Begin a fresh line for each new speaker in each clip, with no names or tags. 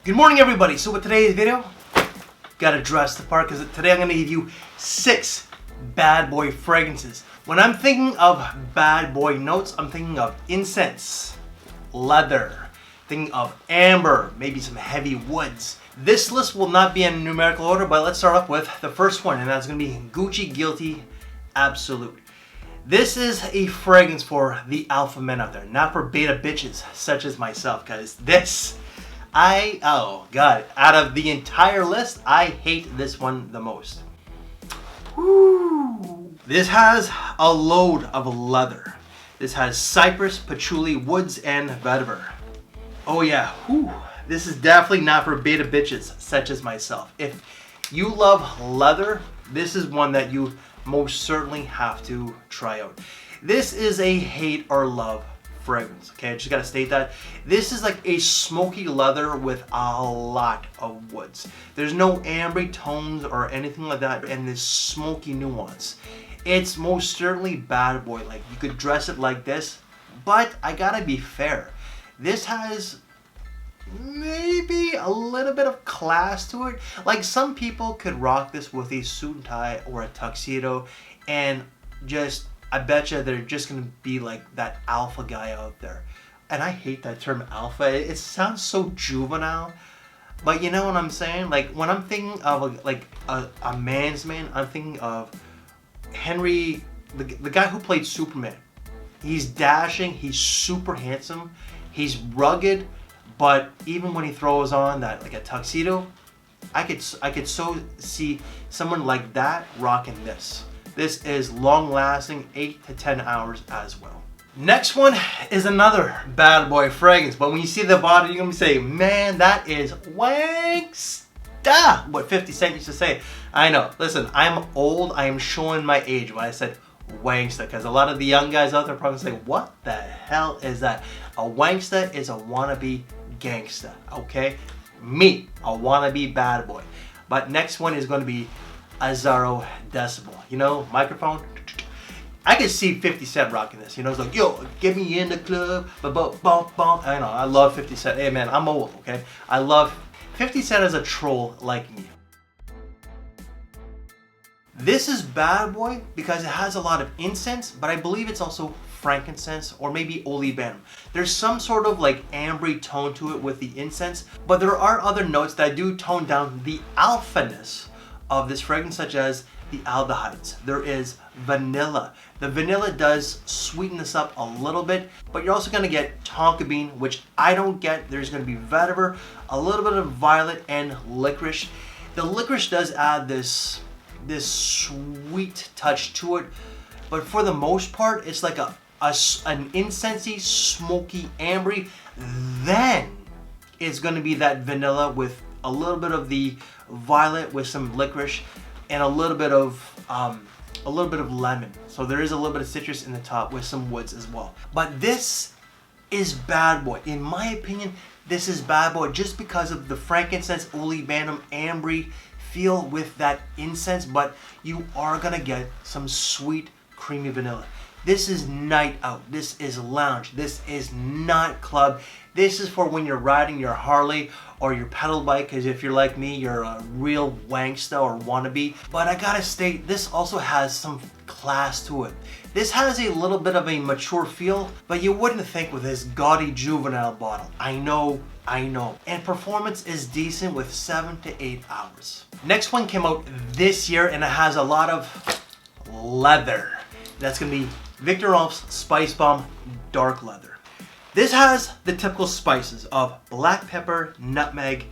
Good morning, everybody. So with today's video, gotta dress the part because today I'm gonna give you 6 bad boy fragrances. When I'm thinking of bad boy notes, I'm thinking of incense, leather, thinking of amber, maybe some heavy woods. This list will not be in numerical order, but let's start off with the first one, and that's gonna be Gucci Guilty Absolute. This is a fragrance for the alpha men out there, not for beta bitches such as myself, guys. Oh god, out of the entire list, I hate this one the most. Woo. This has a load of leather. This has cypress, patchouli, woods, and vetiver. Oh yeah, whew. This is definitely not for beta bitches such as myself. If you love leather, this is one that you most certainly have to try out. This is a hate or love fragrance, okay? I just gotta state that. This is like a smoky leather with a lot of woods. There's no ambery tones or anything like that, and this smoky nuance. It's most certainly bad boy. Like, you could dress it like this, but I gotta be fair. This has maybe a little bit of class to it. Like, some people could rock this with a suit and tie or a tuxedo, and just, I bet you they're just gonna be like that alpha guy out there. And I hate that term alpha. It sounds so juvenile, but you know what I'm saying? Like, when I'm thinking of a man's man, I'm thinking of Henry, the guy who played Superman. He's dashing, he's super handsome, he's rugged, but even when he throws on that, like a tuxedo, I could so see someone like that rocking this. This is long lasting, 8 to 10 hours as well. Next one is another bad boy fragrance, but when you see the bottle, you're gonna say, man, that is wanksta. What 50 Cent used to say. I know, listen, I'm old, I am showing my age when I said wanksta, because a lot of the young guys out there probably say, what the hell is that? A wanksta is a wannabe gangsta, okay? Me, a wannabe bad boy. But next one is going to be Azaro Decibel. You know, microphone. I can see 50 Cent rocking this. You know, it's like, yo, get me in the club. I know, I love 50 Cent. Hey man, I'm old, okay? I love 50 Cent as a troll like me. This is bad boy because it has a lot of incense, but I believe it's also frankincense or maybe olibanum. There's some sort of like ambery tone to it with the incense, but there are other notes that do tone down the alphaness of this fragrance, such as the aldehydes. There is vanilla. The vanilla does sweeten this up a little bit, but you're also gonna get tonka bean, which I don't get. There's gonna be vetiver, a little bit of violet, and licorice. The licorice does add this sweet touch to it, but for the most part, it's like an incensey, smoky, ambery. Then it's going to be that vanilla with a little bit of the violet with some licorice and a little bit of lemon. So there is a little bit of citrus in the top with some woods as well. But this is bad boy. In my opinion, this is bad boy just because of the frankincense, olibanum, ambery feel with that incense, but you are gonna get some sweet, creamy vanilla. This is night out. This is lounge. This is not club. This is for when you're riding your Harley or your pedal bike, because if you're like me, you're a real wanksta or wannabe. But I gotta state, this also has some class to it. This has a little bit of a mature feel, but you wouldn't think with this gaudy juvenile bottle. I know. And performance is decent with 7 to 8 hours. Next one came out this year and it has a lot of leather. That's gonna be Victor Rolf's Spice Bomb Dark Leather. This has the typical spices of black pepper, nutmeg,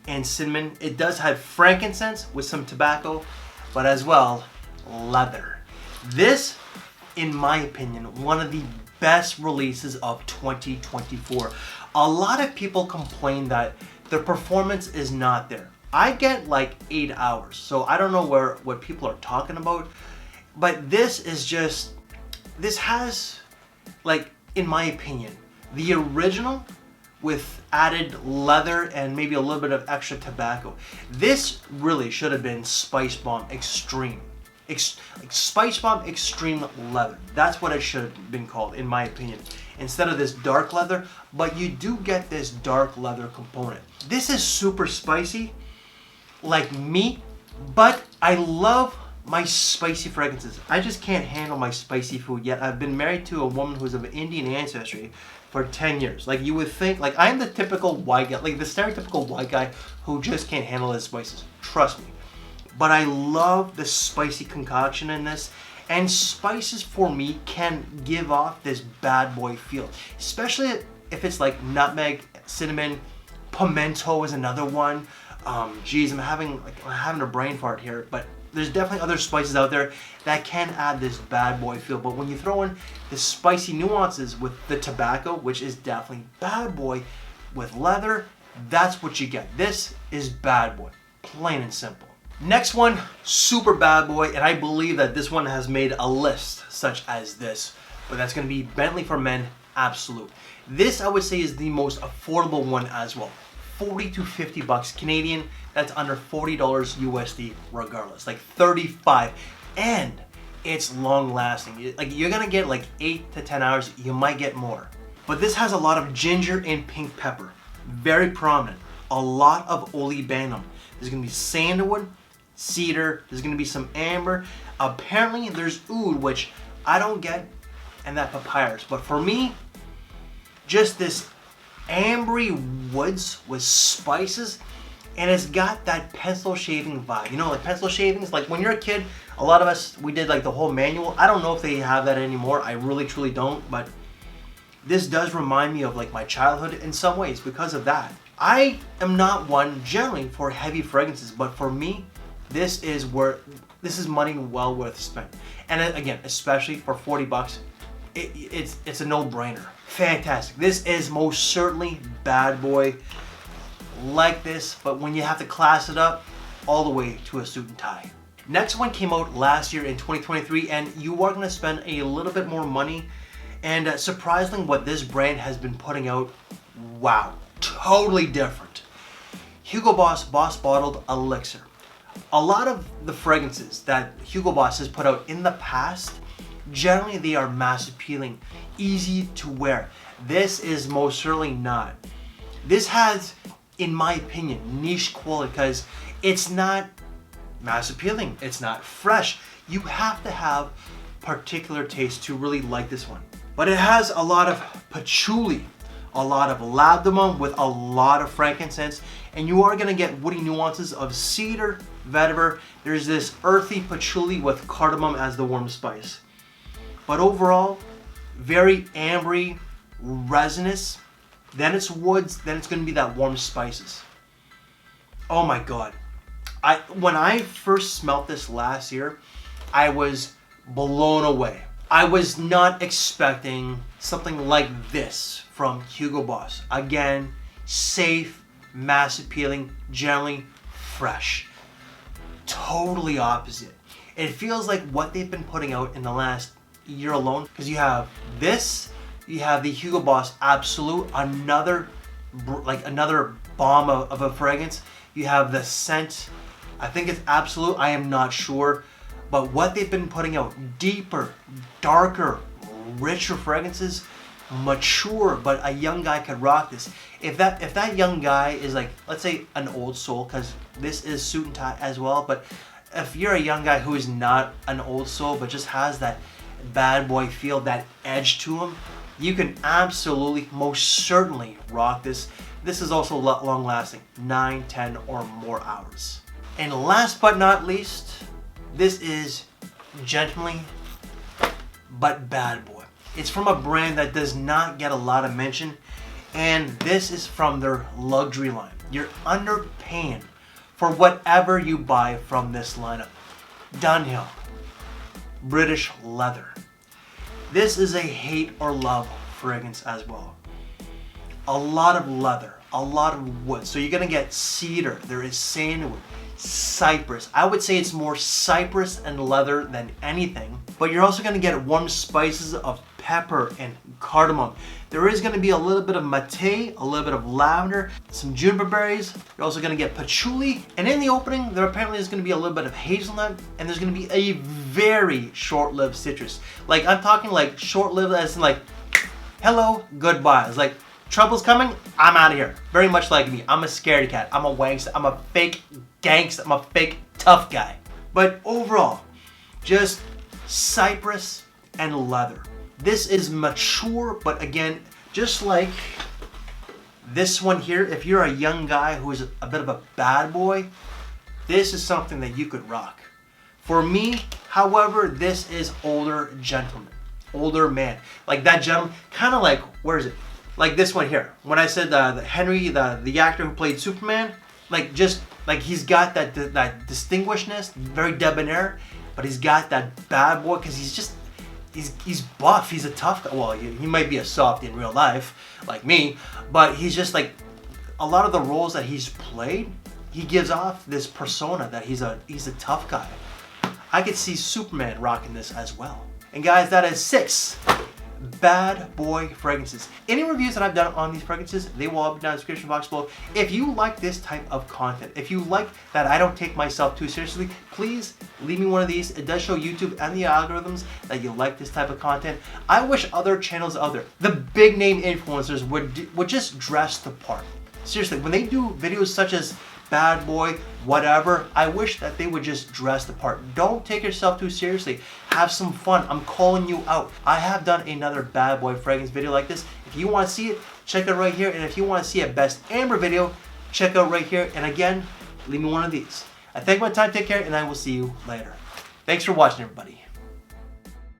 and cinnamon. It does have frankincense with some tobacco, but as well, leather. This, in my opinion, one of the best releases of 2024. A lot of people complain that the performance is not there. I get like 8 hours, so I don't know what people are talking about, but this has, like, in my opinion, the original with added leather and maybe a little bit of extra tobacco. This really should have been Spice Bomb Extreme. Spice Bomb Extreme Leather. That's what it should have been called, in my opinion. instead of this dark leather, but you do get this dark leather component. This is super spicy, like me, but I love my spicy fragrances. I just can't handle my spicy food yet. I've been married to a woman who's of Indian ancestry for 10 years. Like, you would think, like, I'm the typical white guy, like the stereotypical white guy who just can't handle his spices. Trust me. But I love the spicy concoction in this. And spices for me can give off this bad boy feel. Especially if it's like nutmeg, cinnamon, pimento is another one. Geez, I'm having a brain fart here, but there's definitely other spices out there that can add this bad boy feel. But when you throw in the spicy nuances with the tobacco, which is definitely bad boy, with leather, that's what you get. This is bad boy, plain and simple. Next one, super bad boy, and I believe that this one has made a list such as this, but that's going to be Bentley for Men Absolute. This, I would say, is the most affordable one as well. 40 to 50 bucks Canadian. That's under $40 USD regardless, like 35, and it's long lasting. Like, you're gonna get like 8 to 10 hours, you might get more. But this has a lot of ginger and pink pepper, very prominent. A lot of olibanum. There's gonna be sandalwood, cedar, there's gonna be some amber. Apparently there's oud, which I don't get, and that papyrus. But for me, just this ambery woods with spices, and it's got that pencil shaving vibe. You know, like pencil shavings, like when you're a kid, a lot of us, we did like the whole manual. I don't know if they have that anymore. I really truly don't, but this does remind me of like my childhood in some ways because of that. I am not one generally for heavy fragrances, but for me, this is money well worth spent. And again, especially for 40 bucks, it's a no-brainer. Fantastic. This is most certainly bad boy like this, but when you have to class it up, all the way to a suit and tie. Next one came out last year in 2023, and you are going to spend a little bit more money, and surprisingly what this brand has been putting out, wow, totally different. Hugo Boss Bottled Elixir. A lot of the fragrances that Hugo Boss has put out in the past, generally they are mass appealing, easy to wear. This is most certainly not. This has, in my opinion, niche quality because it's not mass appealing, it's not fresh. You have to have particular taste to really like this one. But it has a lot of patchouli, a lot of ladamum with a lot of frankincense, and you are gonna get woody nuances of cedar, vetiver. There's this earthy patchouli with cardamom as the warm spice. But overall, very ambery, resinous, then it's woods, then it's gonna be that warm spices. Oh my God. When I first smelt this last year, I was blown away. I was not expecting something like this from Hugo Boss. Again, safe, mass appealing, generally fresh. Totally opposite. It feels like what they've been putting out in the last year alone, because you have this, you have the Hugo Boss Absolute, another bomb of a fragrance. You have the scent, I think it's Absolute, I am not sure, but what they've been putting out, deeper, darker, richer fragrances, mature, but a young guy could rock this. If that young guy is like, let's say an old soul, because this is suit and tie as well, but if you're a young guy who is not an old soul but just has that bad boy feel, that edge to him, you can absolutely, most certainly rock this. This is also long lasting, 9, 10 or more hours. And last but not least, this is Gently but Bad Boy. It's from a brand that does not get a lot of mention, and this is from their luxury line. You're underpaying for whatever you buy from this lineup. Dunhill, British leather. This is a hate or love fragrance as well. A lot of leather, a lot of wood. So you're gonna get cedar, there is sandalwood, cypress. I would say it's more cypress and leather than anything, but you're also gonna get warm spices of pepper and cardamom. There is gonna be a little bit of mate, a little bit of lavender, some juniper berries. You're also gonna get patchouli, and in the opening, there apparently is gonna be a little bit of hazelnut, and there's gonna be a very short-lived citrus. Like, I'm talking like short-lived as in like hello, goodbye. It's like, trouble's coming, I'm out of here. Very much like me. I'm a scaredy cat. I'm a wankster. I'm a fake gangster. I'm a fake tough guy. But overall, just cypress and leather. This is mature, but again, just like this one here, if you're a young guy who is a bit of a bad boy, this is something that you could rock. For me, however, this is older gentleman, older man. Like that gentleman, kind of like, where is it? Like this one here. When I said the Henry, the actor who played Superman, like just like he's got that distinguishedness, very debonair, but he's got that bad boy because he's buff. He's a tough guy. Well, he might be a softie in real life, like me, but he's just like a lot of the roles that he's played. He gives off this persona that he's a tough guy. I could see Superman rocking this as well. And guys, that is 6 bad boy fragrances. Any reviews that I've done on these fragrances, they will all be down in the description box below. If you like this type of content, if you like that I don't take myself too seriously, please leave me one of these. It does show YouTube and the algorithms that you like this type of content. I wish other channels out there, the big name influencers would just dress the part. Seriously, when they do videos such as bad boy, whatever, I wish that they would just dress the part. Don't take yourself too seriously. Have some fun. I'm calling you out. I have done another bad boy fragrance video like this. If you want to see it, check it right here. And if you want to see a best amber video, check out right here. And again, leave me one of these. I thank you for my time. Take care, and I will see you later. Thanks for watching, everybody.